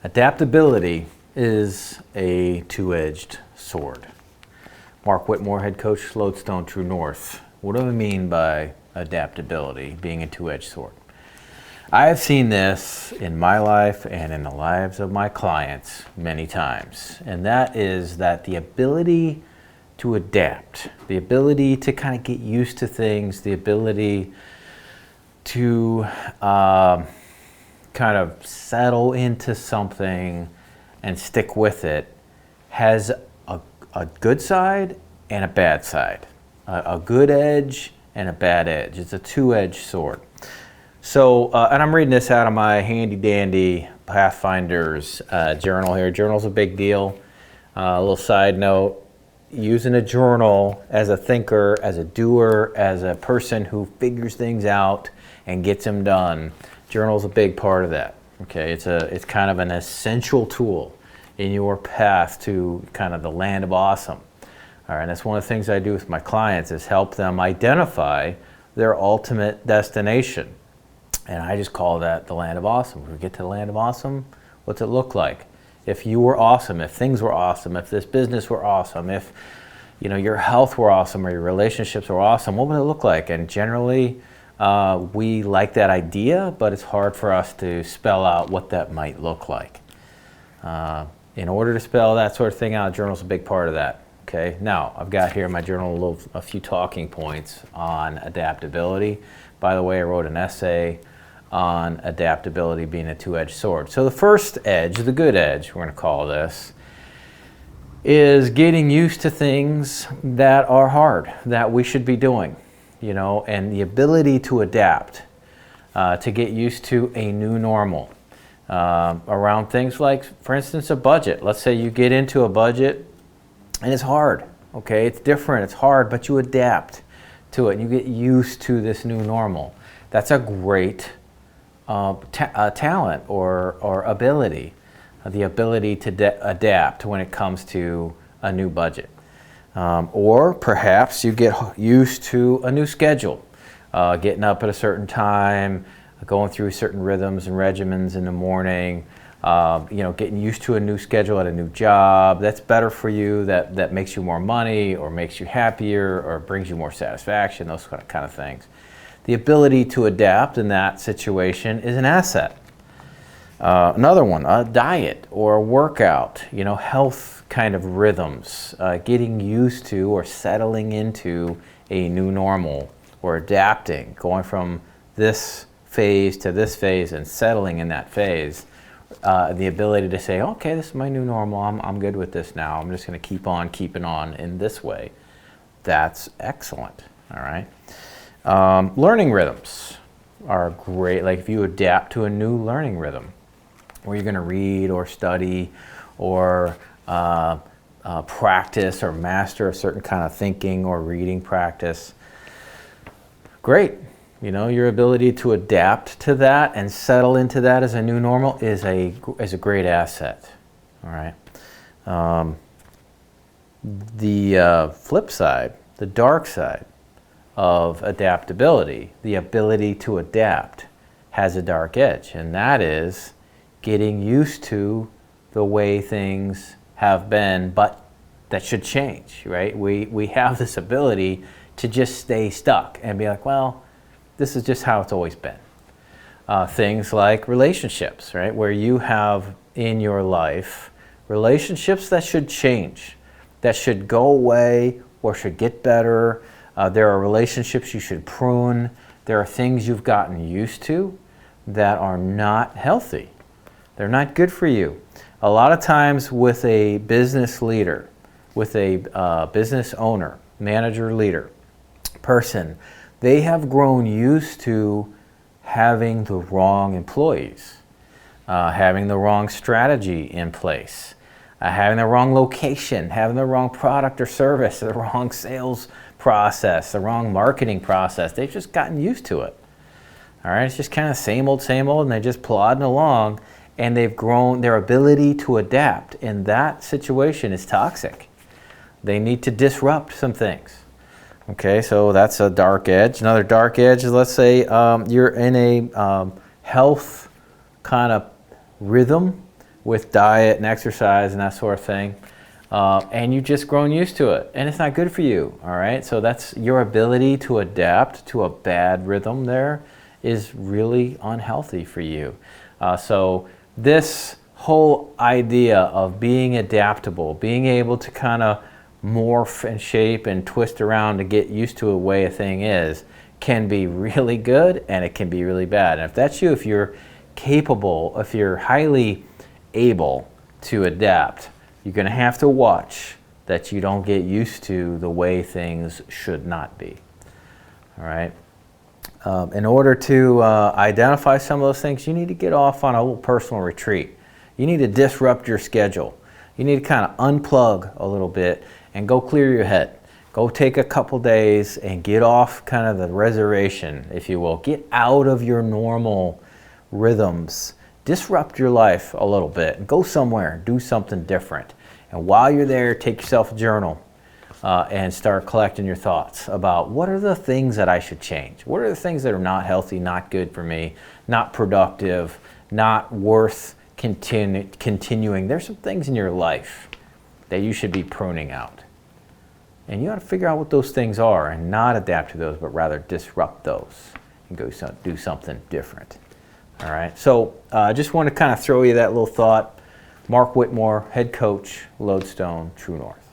Adaptability is a two-edged sword. Mark Whitmore, head coach, Lodestone True North. What do I mean by adaptability being a two-edged sword? I have seen this in my life and in the lives of my clients many times, and that is that the ability to adapt, the ability to kind of get used to things, the ability to kind of settle into something and stick with it has a good side and a bad side, a good edge and a bad edge. It's a two-edged sword. So, and I'm reading this out of my handy dandy Pathfinder's journal here. Journal's a big deal. A little side note, using a journal as a thinker, as a doer, as a person who figures things out and gets them done, journal's a big part of that. Okay, it's kind of an essential tool in your path to kind of the land of awesome. All right, and that's one of the things I do with my clients is help them identify their ultimate destination. And I just call that the land of awesome. When we get to the land of awesome, what's it look like? If you were awesome, if things were awesome, if this business were awesome, if your health were awesome or your relationships were awesome, what would it look like? And generally, we like that idea, but it's hard for us to spell out what that might look like. In order to spell that sort of thing out, journal's a big part of that. Okay. Now, I've got here in my journal a few talking points on adaptability. By the way, I wrote an essay on adaptability being a two-edged sword. So the first edge, the good edge, we're going to call this, is getting used to things that are hard, that we should be doing, and the ability to adapt, to get used to a new normal around things like, for instance, a budget. Let's say you get into a budget and it's hard, okay? It's different, it's hard, but you adapt to it and you get used to this new normal. That's a great talent or ability, the ability to adapt when it comes to a new budget. Or perhaps you get used to a new schedule, getting up at a certain time, going through certain rhythms and regimens in the morning, getting used to a new schedule at a new job. That's better for you, that makes you more money or makes you happier or brings you more satisfaction, those kind of things. The ability to adapt in that situation is an asset. Another one, a diet or a workout, health kind of rhythms, getting used to or settling into a new normal or adapting, going from this phase to this phase and settling in that phase. The ability to say, okay, this is my new normal, I'm good with this now, I'm just going to keep on keeping on in this way. That's excellent, all right? Learning rhythms are great, like if you adapt to a new learning rhythm, where you're going to read or study or practice or master a certain kind of thinking or reading practice. Great. Your ability to adapt to that and settle into that as a new normal is a great asset. All right. The flip side, the dark side of adaptability, the ability to adapt, has a dark edge, and that is getting used to the way things have been, but that should change, right? We have this ability to just stay stuck and be like, well, this is just how it's always been. Things like relationships, right? Where you have in your life relationships that should change, that should go away or should get better. There are relationships you should prune. There are things you've gotten used to that are not healthy. They're not good for you. A lot of times with a business leader, with a business owner, manager, leader, person, they have grown used to having the wrong employees, having the wrong strategy in place, having the wrong location, having the wrong product or service, the wrong sales process, the wrong marketing process. They've just gotten used to it. All right, it's just kind of same old, and they're just plodding along, and they've grown, their ability to adapt in that situation is toxic. They need to disrupt some things. Okay, so that's a dark edge. Another dark edge is, let's say you're in a health kind of rhythm with diet and exercise and that sort of thing. And you've just grown used to it, and it's not good for you, all right? So that's your ability to adapt to a bad rhythm there is really unhealthy for you. So this whole idea of being adaptable, being able to kind of morph and shape and twist around to get used to a way a thing is, can be really good and it can be really bad. And if that's you, if you're capable, if you're highly able to adapt, you're going to have to watch that you don't get used to the way things should not be. All right. In order to identify some of those things, you need to get off on a little personal retreat. You need to disrupt your schedule. You need to kind of unplug a little bit and go clear your head. Go take a couple days and get off kind of the reservation, if you will. Get out of your normal rhythms. Disrupt your life a little bit and go somewhere, do something different. And while you're there, take yourself a journal and start collecting your thoughts about what are the things that I should change? What are the things that are not healthy, not good for me, not productive, not worth continuing? There's some things in your life that you should be pruning out. And you got to figure out what those things are and not adapt to those, but rather disrupt those and go do something different. All right. So I just want to kind of throw you that little thought. Mark Whitmore, head coach, Lodestone, True North.